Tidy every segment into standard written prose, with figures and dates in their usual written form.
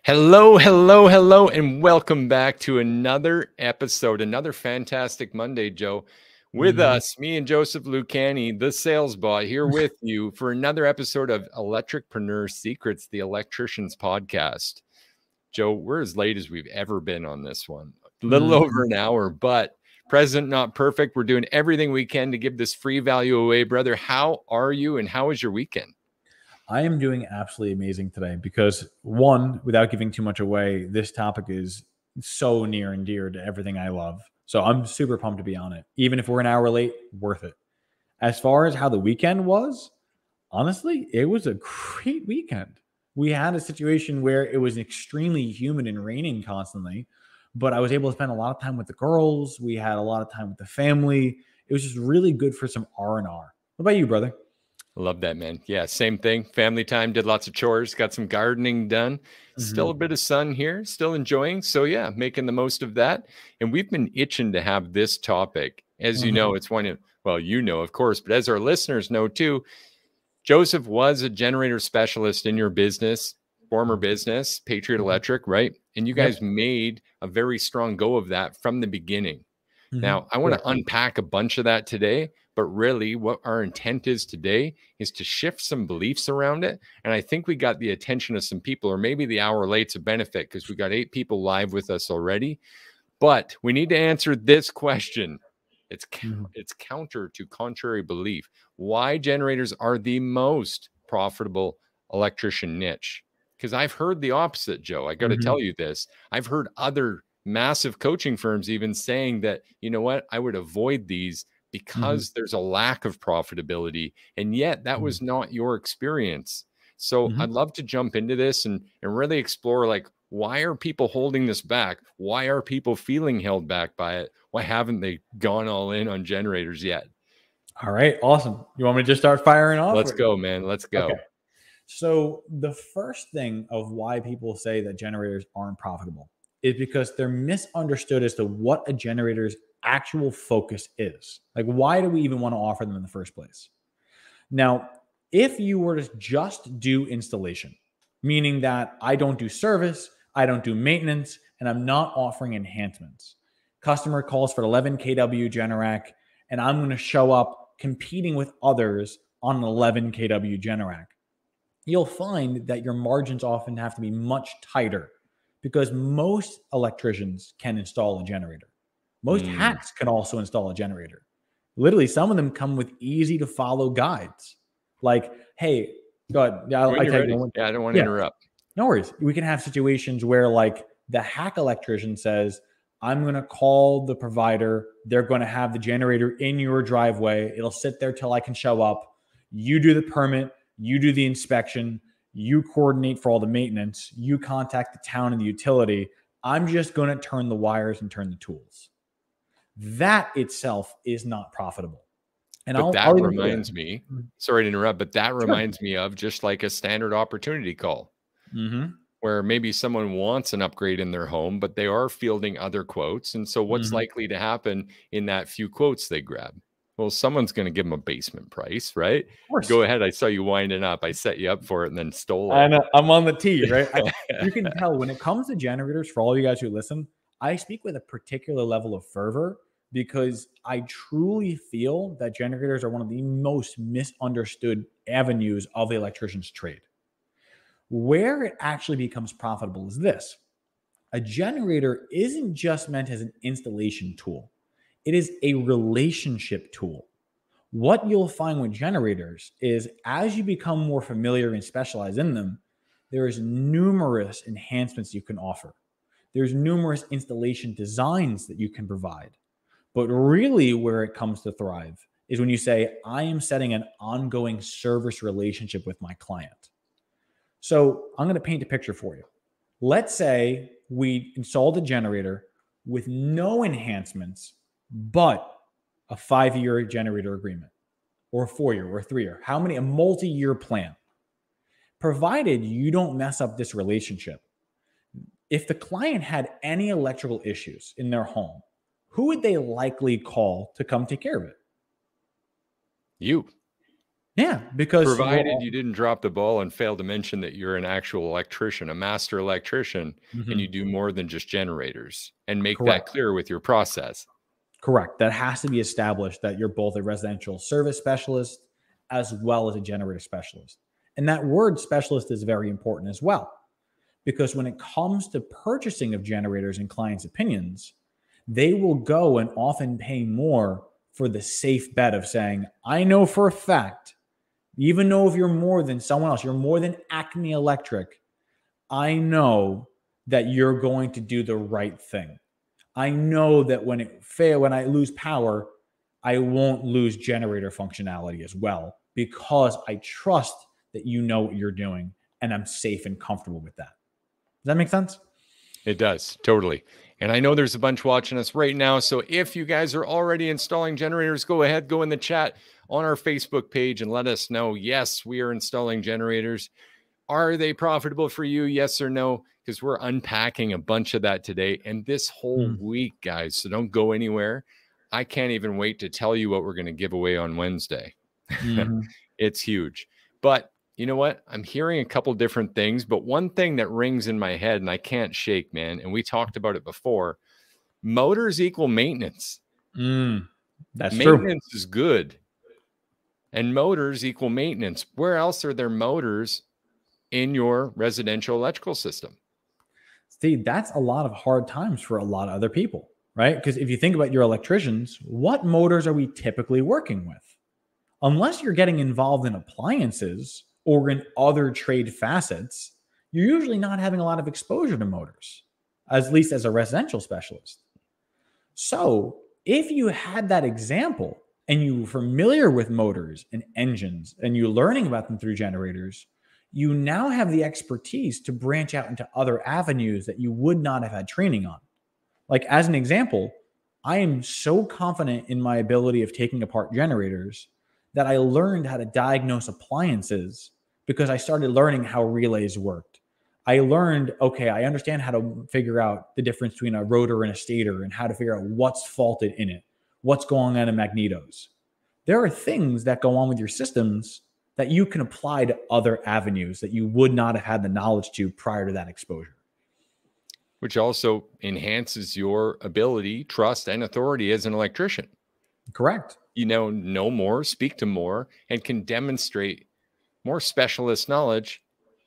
Hello, hello, hello, and welcome back to another episode, another fantastic Monday, Joe. With us, me and Joseph Lucani, the sales bot, here with you for another episode of Electricpreneur Secrets, the Electricians podcast. Joe, we're as late as we've ever been on this one. A little over an hour, but present, not perfect. We're doing everything we can to give this free value away. Brother, how are you and how was your weekend? I am doing absolutely amazing today because, one, without giving too much away, this topic is so near and dear to everything I love. So I'm super pumped to be on it. Even if we're an hour late, worth it. As far as how the weekend was, honestly, it was a great weekend. We had a situation where it was extremely humid and raining constantly, but I was able to spend a lot of time with the girls. We had a lot of time with the family. It was just really good for some R&R. What about you, brother? Love that, man. Yeah, same thing. Family time, did lots of chores, got some gardening done. Still a bit of sun here, still enjoying. So yeah, making the most of that. And we've been itching to have this topic. As you know, it's one of, well, you know, of course, but as our listeners know too, Joseph was a generator specialist in your business, former business, Patriot Electric, right? And you guys made a very strong go of that from the beginning. Now, I want to unpack a bunch of that today, but really what our intent is today is to shift some beliefs around it. And I think we got the attention of some people, or maybe the hour late's a benefit because we got 8 people live with us already. But we need to answer this question. It's counter to contrary belief. Why generators are the most profitable electrician niche? Because I've heard the opposite, Joe. I got to tell you this. I've heard other massive coaching firms even saying that, you know what, I would avoid these because there's a lack of profitability. And yet that was not your experience. So I'd love to jump into this and really explore, like, why are people holding this back? Why are people feeling held back by it? Why haven't they gone all in on generators yet? All right. Awesome. You want me to just start firing off? Let's go, man. Let's go. Okay. So the first thing of why people say that generators aren't profitable is because they're misunderstood as to what a generator's actual focus is. Like, why do we even want to offer them in the first place? Now, if you were to just do installation, meaning that I don't do service, I don't do maintenance, and I'm not offering enhancements. Customer calls for 11 kW Generac, and I'm going to show up competing with others on an 11 kW Generac. You'll find that your margins often have to be much tighter because most electricians can install a generator. Most hacks can also install a generator. Literally, some of them come with easy to follow guides. Like, hey, go ahead. Yeah, I don't want to interrupt. No worries. We can have situations where, like, the hack electrician says, I'm going to call the provider. They're going to have the generator in your driveway. It'll sit there till I can show up. You do the permit. You do the inspection. You coordinate for all the maintenance. You contact the town and the utility. I'm just going to turn the wires and turn the tools. That itself is not profitable. And that reminds me, sorry to interrupt, but that reminds me of just like a standard opportunity call where maybe someone wants an upgrade in their home, but they are fielding other quotes. And so what's likely to happen in that few quotes they grab? Well, someone's going to give them a basement price, right? Go ahead. I saw you winding up. I set you up for it and then stole it. I know. I'm on the tee, right? You can tell when it comes to generators, for all you guys who listen, I speak with a particular level of fervor because I truly feel that generators are one of the most misunderstood avenues of the electrician's trade. Where it actually becomes profitable is this. A generator isn't just meant as an installation tool. It is a relationship tool. What you'll find with generators is as you become more familiar and specialize in them, there's numerous enhancements you can offer. There's numerous installation designs that you can provide. But really where it comes to thrive is when you say, I am setting an ongoing service relationship with my client. So I'm going to paint a picture for you. Let's say we installed a generator with no enhancements, but a 5-year generator agreement, or a 4-year, or a 3-year, a multi-year plan. Provided you don't mess up this relationship. If the client had any electrical issues in their home, who would they likely call to come take care of it? You. Yeah, because Provided you didn't drop the ball and fail to mention that you're an actual electrician, a master electrician, and you do more than just generators, and make that correct. clear with your process. Correct. That has to be established that you're both a residential service specialist as well as a generator specialist. And that word specialist is very important as well, because when it comes to purchasing of generators in clients' opinions, they will go and often pay more for the safe bet of saying, I know for a fact, even though if you're more than someone else, you're more than Acme Electric, I know that you're going to do the right thing. I know that when I lose power, I won't lose generator functionality as well, because I trust that you know what you're doing and I'm safe and comfortable with that. Does that make sense? It does, totally. And I know there's a bunch watching us right now. So if you guys are already installing generators, go ahead, go in the chat on our Facebook page and let us know. Yes, we are installing generators. Are they profitable for you? Yes or no? Because we're unpacking a bunch of that today and this whole week, guys. So don't go anywhere. I can't even wait to tell you what we're going to give away on Wednesday. It's huge. But you know what? I'm hearing a couple different things, but one thing that rings in my head and I can't shake, man, and we talked about it before, motors equal maintenance. That's Maintenance true. is good. And motors equal maintenance. Where else are there motors in your residential electrical system? See, that's a lot of hard times for a lot of other people, right? Because if you think about your electricians, what motors are we typically working with? Unless you're getting involved in appliances or in other trade facets, you're usually not having a lot of exposure to motors, at least as a residential specialist. So if you had that example and you were familiar with motors and engines and you're learning about them through generators, you now have the expertise to branch out into other avenues that you would not have had training on. Like, as an example, I am so confident in my ability of taking apart generators that I learned how to diagnose appliances because I started learning how relays worked. I learned, okay, I understand how to figure out the difference between a rotor and a stator and how to figure out what's faulted in it, what's going on in magnetos. There are things that go on with your systems that you can apply to other avenues that you would not have had the knowledge to prior to that exposure. Which also enhances your ability, trust, and authority as an electrician. Correct. You know more, speak to more, and can demonstrate more specialist knowledge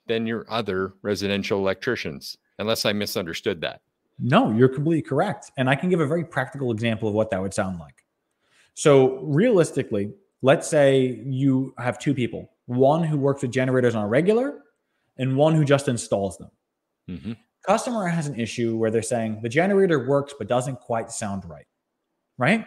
than your other residential electricians, unless I misunderstood that. No, you're completely correct. And I can give a very practical example of what that would sound like. So realistically, let's say you have two people, one who works with generators on a regular and one who just installs them. Customer has an issue where they're saying the generator works but doesn't quite sound right, right?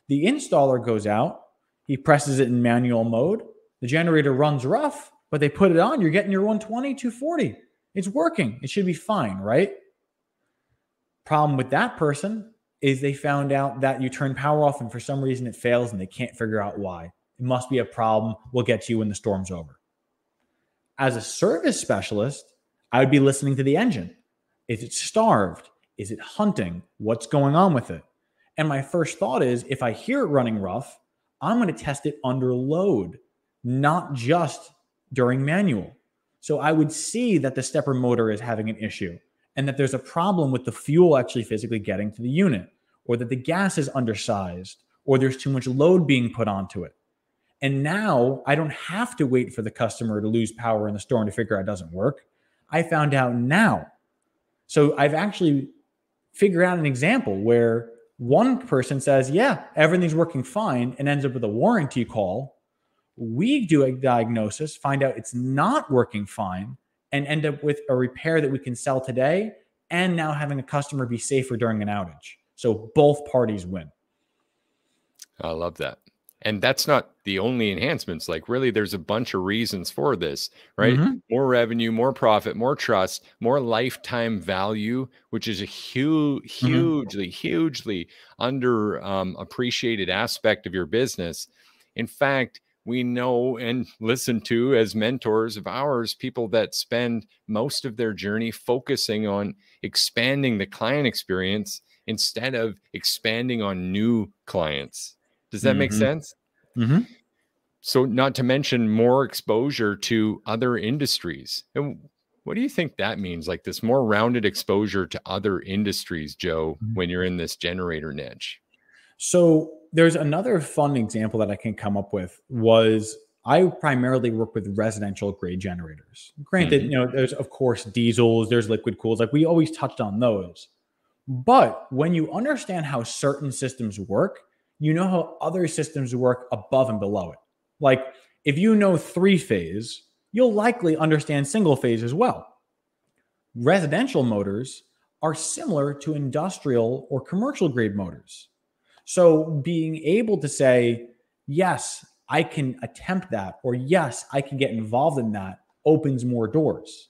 The installer goes out, he presses it in manual mode, the generator runs rough, but they put it on, you're getting your 120, 240. It's working. It should be fine, right? Problem with that person is they found out that you turn power off and for some reason it fails and they can't figure out why. It must be a problem. We'll get to you when the storm's over. As a service specialist, I would be listening to the engine. Is it starved? Is it hunting? What's going on with it? And my first thought is, if I hear it running rough, I'm going to test it under load, not just during manual. So I would see that the stepper motor is having an issue and that there's a problem with the fuel actually physically getting to the unit, or that the gas is undersized, or there's too much load being put onto it. And now I don't have to wait for the customer to lose power in the storm to figure out it doesn't work. I found out now. So I've actually figured out an example where one person says, yeah, everything's working fine, and ends up with a warranty call. We do a diagnosis, find out it's not working fine, and end up with a repair that we can sell today, and now having a customer be safer during an outage. So both parties win. I love that. And that's not the only enhancements. Like, really, there's a bunch of reasons for this, right? More revenue, more profit, more trust, more lifetime value, which is a hugely under appreciated aspect of your business. In fact, we know and listen to as mentors of ours, people that spend most of their journey focusing on expanding the client experience instead of expanding on new clients. Does that make sense? So not to mention more exposure to other industries. And what do you think that means? Like this more rounded exposure to other industries, Joe, when you're in this generator niche? So there's another fun example that I can come up with was I primarily work with residential grade generators. Granted, Mhm. there's of course diesels, there's liquid cools, like we always touched on those. But when you understand how certain systems work, you know how other systems work above and below it. Like if you know three phase, you'll likely understand single phase as well. Residential motors are similar to industrial or commercial grade motors. So being able to say, yes, I can attempt that, or yes, I can get involved in that opens more doors.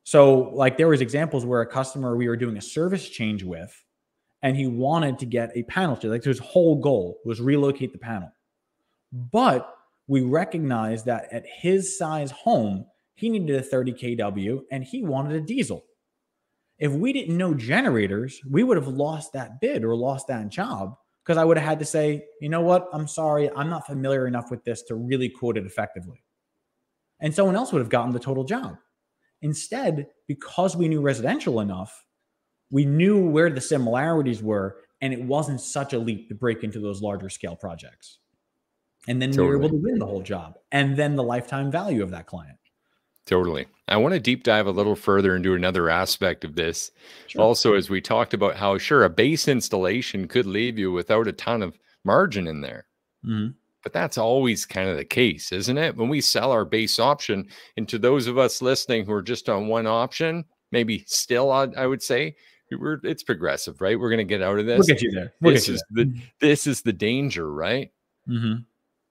So like there was examples where a customer we were doing a service change with, and he wanted to get a panel change. Like his whole goal was relocate the panel. But we recognized that at his size home, he needed a 30 kW and he wanted a diesel. If we didn't know generators, we would have lost that bid or lost that job because I would have had to say, you know what? I'm sorry. I'm not familiar enough with this to really quote it effectively. And someone else would have gotten the total job. Instead, because we knew residential enough, we knew where the similarities were, and it wasn't such a leap to break into those larger scale projects. And then we were able Totally. to win the whole job and then the lifetime value of that client. Totally. I want to deep dive a little further into another aspect of this. Sure. Also, as we talked about how, sure, a base installation could leave you without a ton of margin in there. Mm-hmm. But that's always kind of the case, isn't it? When we sell our base option, and to those of us listening who are just on one option, maybe still, I would say, it's progressive, right? We're going to get out of We'll this. get you there. We'll get you there. This is the danger, right? Mm-hmm.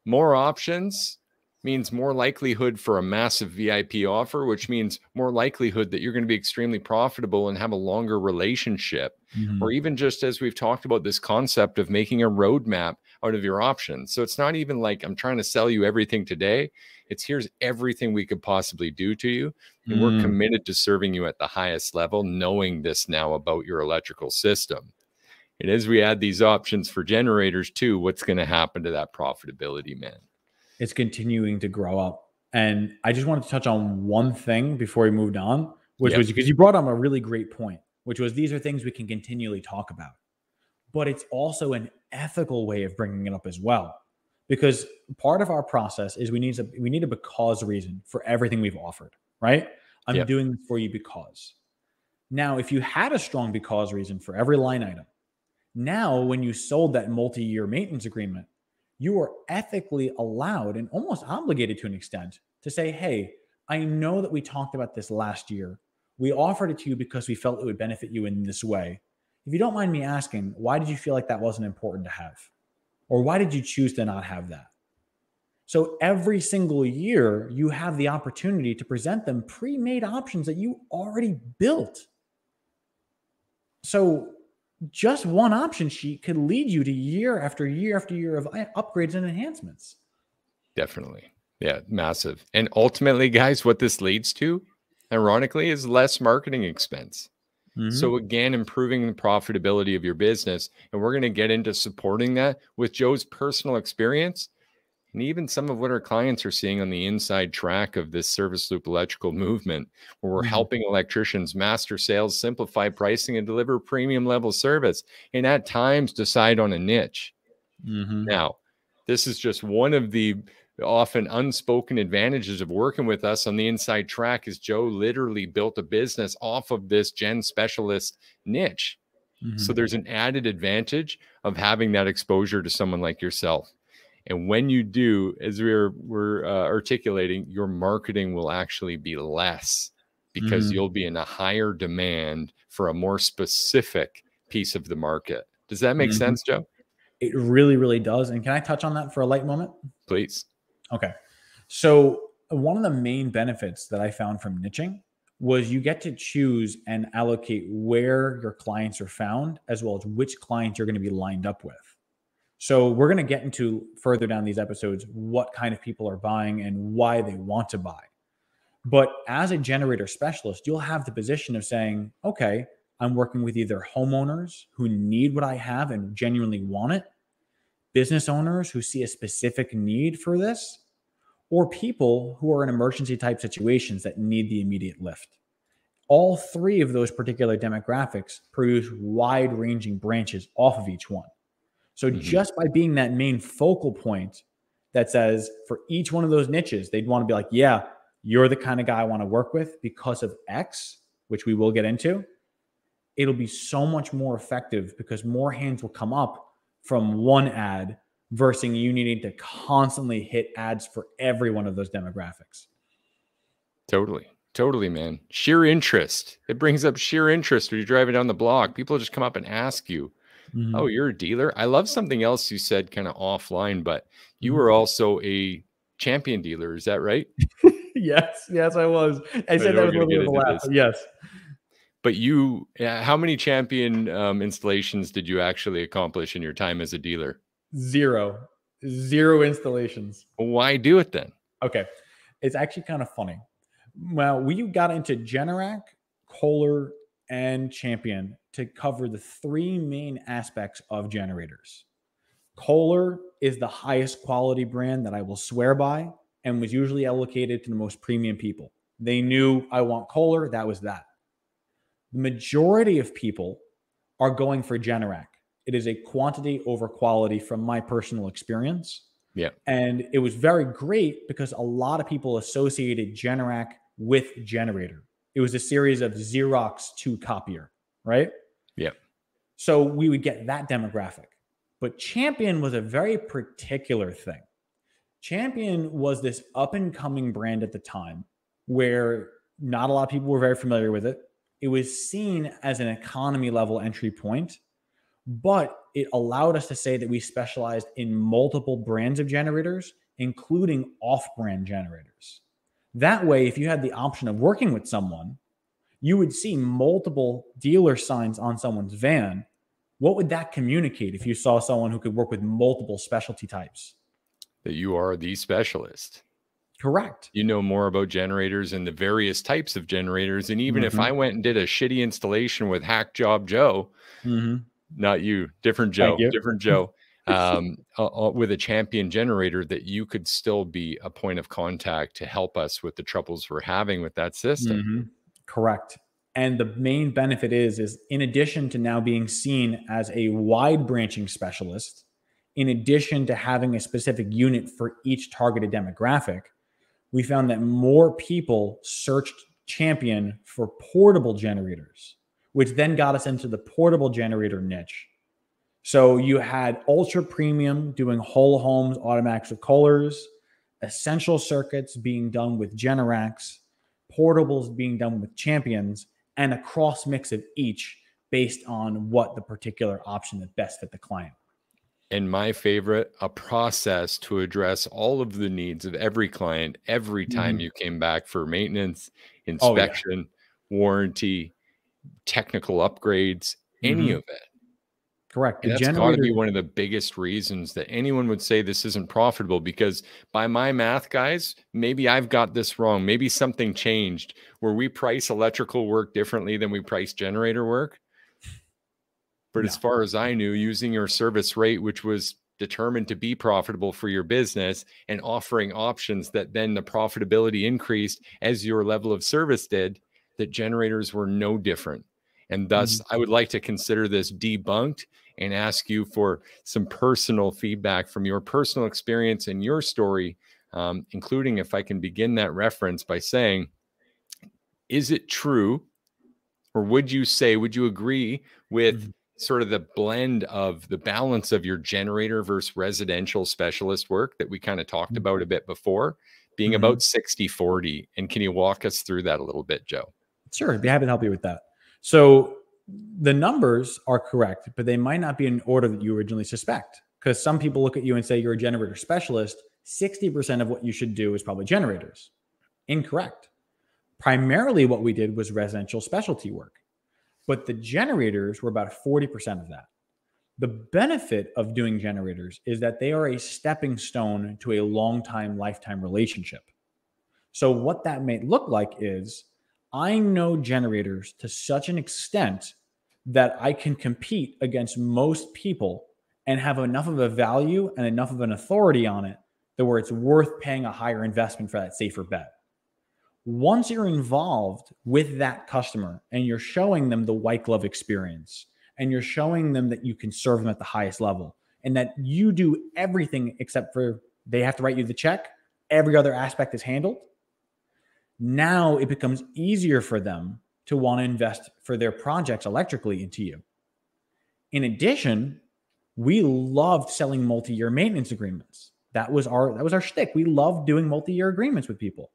More options means more likelihood for a massive VIP offer, which means more likelihood that you're going to be extremely profitable and have a longer relationship. Mm-hmm. Or even just as we've talked about this concept of making a roadmap out of your options. So it's not even like I'm trying to sell you everything today. It's here's everything we could possibly do to you. And we're committed to serving you at the highest level, knowing this now about your electrical system. And as we add these options for generators too, what's going to happen to that profitability, man? It's continuing to grow up. And I just wanted to touch on one thing before we moved on, which was because you brought up a really great point, which was these are things we can continually talk about. But it's also an ethical way of bringing it up as well. Because part of our process is we need a because reason for everything we've offered, right? I'm doing this for you because. Now, if you had a strong because reason for every line item, now when you sold that multi-year maintenance agreement, you are ethically allowed and almost obligated to an extent to say, hey, I know that we talked about this last year. We offered it to you because we felt it would benefit you in this way. If you don't mind me asking, why did you feel like that wasn't important to have? Or why did you choose to not have that? So every single year, you have the opportunity to present them pre-made options that you already built. So just one option sheet could lead you to year after year after year of upgrades and enhancements. Definitely. Yeah, massive. And ultimately, guys, what this leads to, ironically, is less marketing expense. So again, improving the profitability of your business. And we're going to get into supporting that with Joe's personal experience and even some of what our clients are seeing on the inside track of this service loop electrical movement, where we're helping electricians master sales, simplify pricing, and deliver premium level service, and at times decide on a niche. Now, this is just one of the often unspoken advantages of working with us on the inside track is Joe literally built a business off of this gen specialist niche. So there's an added advantage of having that exposure to someone like yourself. And when you do, as we're articulating, your marketing will actually be less because you'll be in a higher demand for a more specific piece of the market. Does that make sense, Joe? It really, really does. And can I touch on that for a light moment? Please. Okay. So one of the main benefits that I found from niching was you get to choose and allocate where your clients are found, as well as which clients you're going to be lined up with. So we're going to get into further down these episodes what kind of people are buying and why they want to buy. But as a generator specialist, you'll have the position of saying, okay, I'm working with either homeowners who need what I have and genuinely want it, business owners who see a specific need for this, or people who are in emergency type situations that need the immediate lift. All three of those particular demographics produce wide ranging branches off of each one. So just by being that main focal point that says for each one of those niches, they'd want to be like, yeah, you're the kind of guy I want to work with because of X, which we will get into. It'll be so much more effective because more hands will come up from one ad versus you needing to constantly hit ads for every one of those demographics. Totally, man. Sheer interest. It brings up sheer interest when you're driving down the block. People just come up and ask you, oh, you're a dealer? I love something else you said kind of offline, but you were also a champion dealer. Is that right? Yes, I was. I said that with a little bit of a laugh. Yes. But you, how many champion installations did you actually accomplish in your time as a dealer? Zero installations. Why do it then? Okay. It's actually kind of funny. Well, we got into Generac, Kohler, and Champion to cover the three main aspects of generators. Kohler is the highest quality brand that I will swear by and was usually allocated to the most premium people. They knew I want Kohler, that was that. The majority of people are going for Generac. It is a quantity over quality from my personal experience. Yeah. And it was very great because a lot of people associated Generac with generator. It was a series of Xerox to copier, right? Yeah. So we would get that demographic. But Champion was a very particular thing. Champion was this up and coming brand at the time where not a lot of people were very familiar with it. It was seen as an economy level entry point, but it allowed us to say that we specialized in multiple brands of generators, including off-brand generators. That way, if you had the option of working with someone, you would see multiple dealer signs on someone's van. What would that communicate if you saw someone who could work with multiple specialty types? That you are the specialist. Correct. You know more about generators and the various types of generators. And even if I went and did a shitty installation with Hack Job Joe, not you, different Joe, with a champion generator, that you could still be a point of contact to help us with the troubles we're having with that system. Correct. And the main benefit is in addition to now being seen as a wide branching specialist, in addition to having a specific unit for each targeted demographic, we found that more people searched Champion for portable generators, which then got us into the portable generator niche. So you had ultra premium doing whole homes automatics with Kohlers, essential circuits being done with Generacs, portables being done with Champions, and a cross mix of each based on what the particular option that best fit the client. And my favorite, a process to address all of the needs of every client every time you came back for maintenance, inspection, warranty, technical upgrades, any of it. Correct. That's got to be one of the biggest reasons that anyone would say this isn't profitable, because by my math, guys, maybe I've got this wrong. Maybe something changed where we price electrical work differently than we price generator work. But as far as I knew, using your service rate, which was determined to be profitable for your business, and offering options that then the profitability increased as your level of service did, that generators were no different. And thus, I would like to consider this debunked and ask you for some personal feedback from your personal experience and your story, including, if I can begin that reference by saying, is it true, or would you agree with sort of the blend of the balance of your generator versus residential specialist work that we kind of talked about a bit before, being about 60-40? And can you walk us through that a little bit, Joe? Sure, I'd be happy to help you with that. So the numbers are correct, but they might not be in order that you originally suspect, because some people look at you and say you're a generator specialist. 60% of what you should do is probably generators. Incorrect. Primarily what we did was residential specialty work, but the generators were about 40% of that. The benefit of doing generators is that they are a stepping stone to a lifetime relationship. So what that may look like is, I know generators to such an extent that I can compete against most people and have enough of a value and enough of an authority on it that where it's worth paying a higher investment for that safer bet. Once you're involved with that customer and you're showing them the white glove experience and you're showing them that you can serve them at the highest level and that you do everything except for they have to write you the check, every other aspect is handled. Now it becomes easier for them to want to invest for their projects electrically into you. In addition, we loved selling multi-year maintenance agreements. That was our shtick. We loved doing multi-year agreements with people.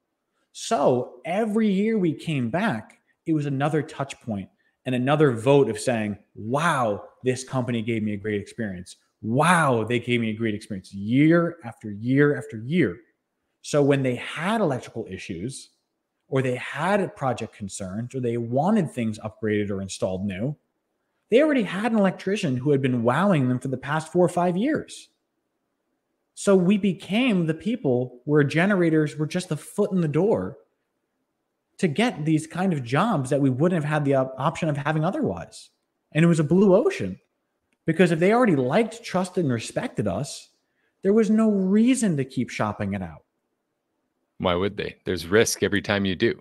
So every year we came back, it was another touch point and another vote of saying, wow, this company gave me a great experience. Wow, they gave me a great experience year after year after year. So when they had electrical issues or they had project concerns or they wanted things upgraded or installed new, they already had an electrician who had been wowing them for the past 4 or 5 years. So we became the people where generators were just the foot in the door to get these kind of jobs that we wouldn't have had the option of having otherwise. And it was a blue ocean because if they already liked, trusted, and respected us, there was no reason to keep shopping it out. Why would they? There's risk every time you do.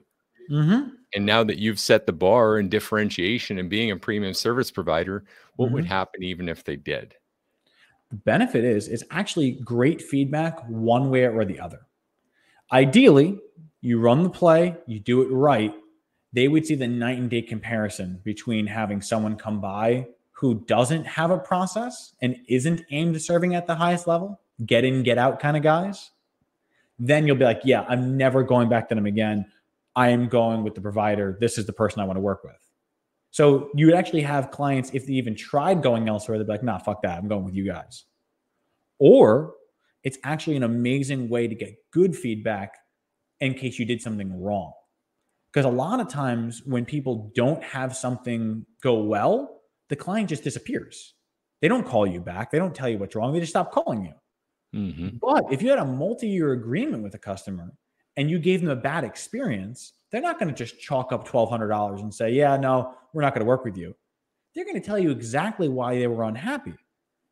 Mm-hmm. And now that you've set the bar in differentiation and being a premium service provider, what would happen even if they did? The benefit is it's actually great feedback one way or the other. Ideally, you run the play, you do it right, they would see the night and day comparison between having someone come by who doesn't have a process and isn't aimed at serving at the highest level, get in, get out kind of guys. Then you'll be like, yeah, I'm never going back to them again. I am going with the provider. This is the person I want to work with. So you would actually have clients, if they even tried going elsewhere, they'd be like, nah, fuck that. I'm going with you guys. Or it's actually an amazing way to get good feedback in case you did something wrong. Because a lot of times when people don't have something go well, the client just disappears. They don't call you back. They don't tell you what's wrong. They just stop calling you. But if you had a multi-year agreement with a customer and you gave them a bad experience, they're not going to just chalk up $1,200 and say, yeah, no, we're not going to work with you. They're going to tell you exactly why they were unhappy.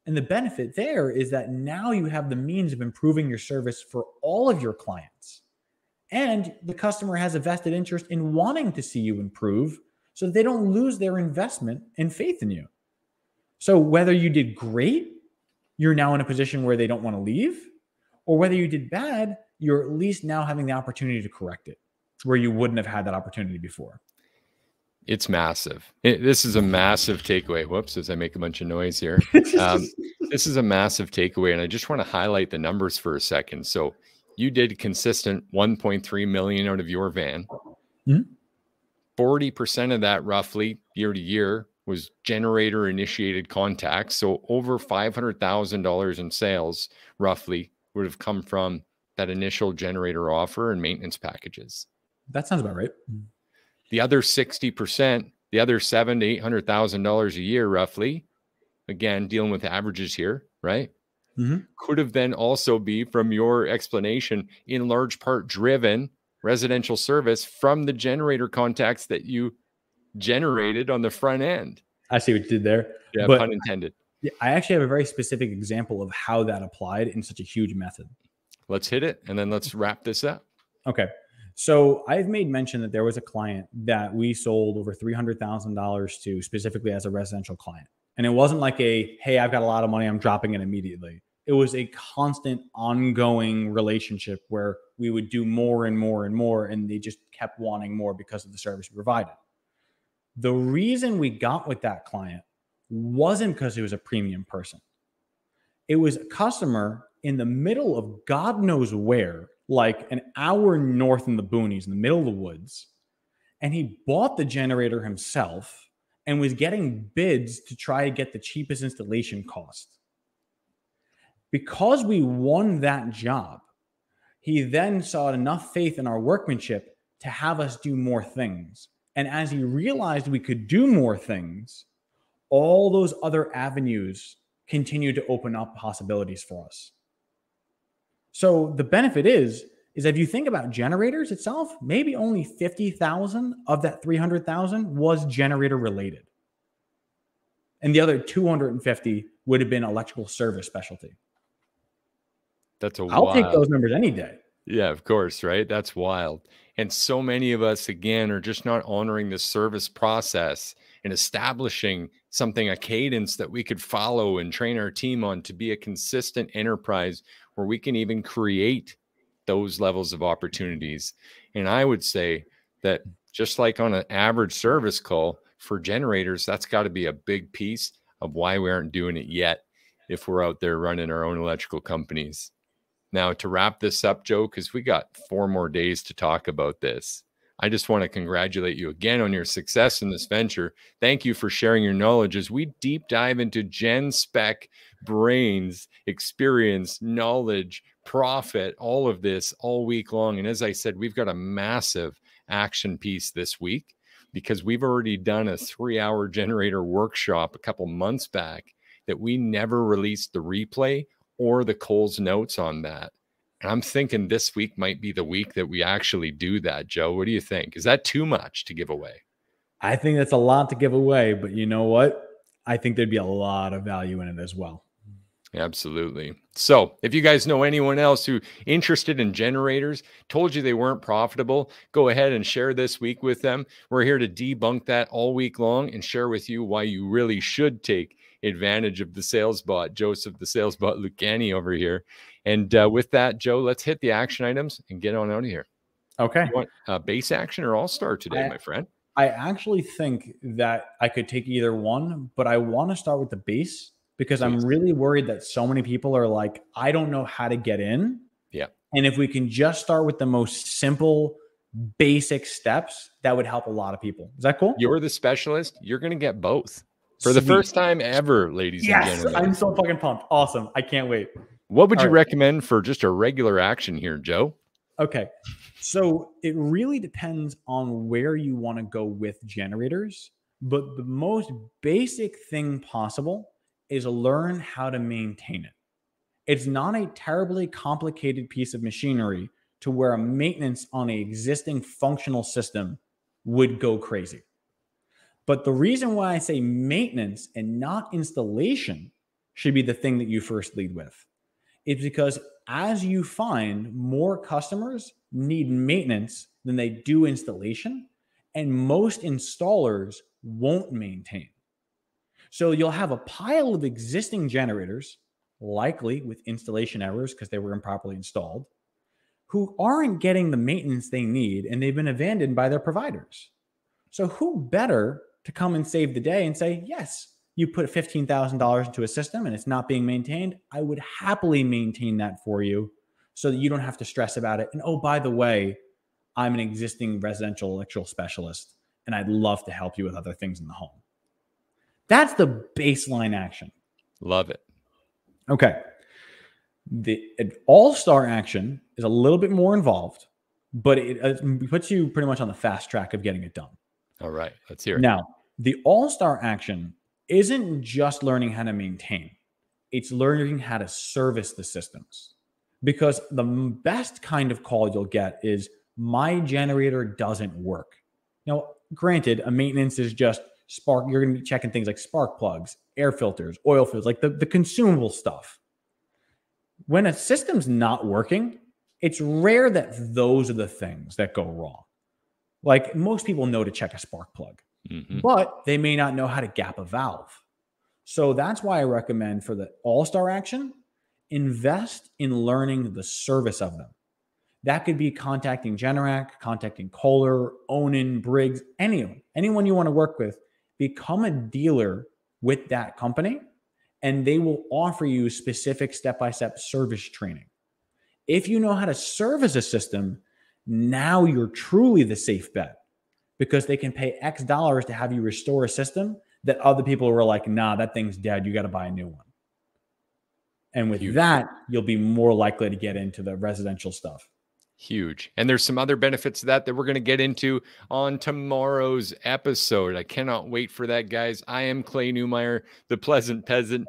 And the benefit there is that now you have the means of improving your service for all of your clients. And the customer has a vested interest in wanting to see you improve so that they don't lose their investment and faith in you. So whether you did great, you're now in a position where they don't want to leave, or whether you did bad, you're at least now having the opportunity to correct it where you wouldn't have had that opportunity before. It's massive. This is a massive takeaway. Whoops, as I make a bunch of noise here. This is a massive takeaway. And I just want to highlight the numbers for a second. So you did consistent 1.3 million out of your van. 40% of that roughly year to year was generator initiated contacts. So over $500,000 in sales roughly would have come from that initial generator offer and maintenance packages. That sounds about right. The other 60%, the other $700,000 to $800,000 a year, roughly, again, dealing with averages here, right? Could have then also be, from your explanation, in large part driven residential service from the generator contacts that you generated on the front end. I see what you did there. Yeah, but pun intended. I actually have a very specific example of how that applied in such a huge method. Let's hit it, and then let's wrap this up. Okay. So I've made mention that there was a client that we sold over $300,000 to specifically as a residential client. And it wasn't like a, hey, I've got a lot of money, I'm dropping it immediately. It was a constant ongoing relationship where we would do more and more and more, and they just kept wanting more because of the service we provided. The reason we got with that client wasn't because it was a premium person. It was a customer in the middle of God knows where, like an hour north in the boonies, in the middle of the woods. And he bought the generator himself and was getting bids to try to get the cheapest installation cost. Because we won that job, he then saw enough faith in our workmanship to have us do more things. And as he realized we could do more things, all those other avenues continued to open up possibilities for us. So the benefit is if you think about generators itself, maybe only 50,000 of that 300,000 was generator related. And the other 250 would have been electrical service specialty. That's a I'll take wild. those numbers any day. Yeah, of course, right? That's wild. And so many of us, again, are just not honoring the service process and establishing something, a cadence that we could follow and train our team on to be a consistent enterprise where we can even create those levels of opportunities. And I would say that just like on an average service call for generators, that's got to be a big piece of why we aren't doing it yet if we're out there running our own electrical companies. Now, to wrap this up, Joe, because we got 4 more days to talk about this, I just want to congratulate you again on your success in this venture. Thank you for sharing your knowledge as we deep dive into Gen Spec, brains, experience, knowledge, profit, all of this all week long. And as I said, we've got a massive action piece this week because we've already done a 3-hour generator workshop a couple months back that we never released the replay or the Coles notes on that. And I'm thinking this week might be the week that we actually do that, Joe. What do you think? Is that too much to give away? I think that's a lot to give away, but you know what? I think there'd be a lot of value in it as well. Absolutely. So if you guys know anyone else who interested in generators, told you they weren't profitable, go ahead and share this week with them. We're here to debunk that all week long and share with you why you really should take advantage of the sales bot, Joseph, the sales bot Lucani over here. And with that, Joe, let's hit the action items and get on out of here. Okay. You want base action or all-star today, my friend? I actually think that I could take either one, but I want to start with the base because I'm really worried that so many people are like, I don't know how to get in. Yeah. And if we can just start with the most simple, basic steps, that would help a lot of people. Is that cool? You're the specialist. You're going to get both. For the first time ever, ladies and gentlemen. I'm so fucking pumped. Awesome. I can't wait. What would you recommend for just a regular action here, Joe? Okay. So it really depends on where you want to go with generators. But the most basic thing possible is learn how to maintain it. It's not a terribly complicated piece of machinery to where a maintenance on an existing functional system would go crazy. But the reason why I say maintenance and not installation should be the thing that you first lead with is because as you find more customers need maintenance than they do installation, and most installers won't maintain. So you'll have a pile of existing generators, likely with installation errors because they were improperly installed, who aren't getting the maintenance they need and they've been abandoned by their providers. So who better to come and save the day and say, yes, you put $15,000 into a system and it's not being maintained. I would happily maintain that for you so that you don't have to stress about it. And oh, by the way, I'm an existing residential electrical specialist and I'd love to help you with other things in the home. That's the baseline action. Love it. Okay. The all-star action is a little bit more involved, but it puts you pretty much on the fast track of getting it done. All right. Let's hear it. Now, the all-star action isn't just learning how to maintain. It's learning how to service the systems. Because the best kind of call you'll get is, my generator doesn't work. Now, granted, a maintenance is just spark. You're going to be checking things like spark plugs, air filters, oil filters, like the consumable stuff. When a system's not working, it's rare that those are the things that go wrong. Like most people know to check a spark plug, but they may not know how to gap a valve. So that's why I recommend for the all-star action, invest in learning the service of them. That could be contacting Generac, contacting Kohler, Onan, Briggs, anyone you want to work with. Become a dealer with that company, and they will offer you specific step-by-step service training. If you know how to service a system, now you're truly the safe bet because they can pay X dollars to have you restore a system that other people were like, nah, that thing's dead. You got to buy a new one. And with that, you'll be more likely to get into the residential stuff. Huge. And there's some other benefits of that we're going to get into on tomorrow's episode. I cannot wait for that, guys. I am Clay Newmeyer, the Pleasant Peasant.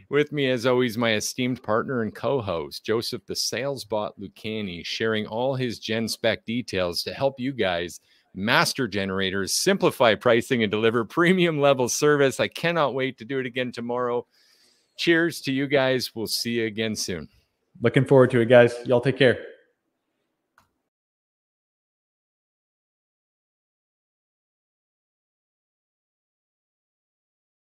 With me, as always, my esteemed partner and co-host, Joseph, the sales bot Lucani, sharing all his Gen Spec details to help you guys master generators, simplify pricing, and deliver premium level service. I cannot wait to do it again tomorrow. Cheers to you guys. We'll see you again soon. Looking forward to it, guys. Y'all take care.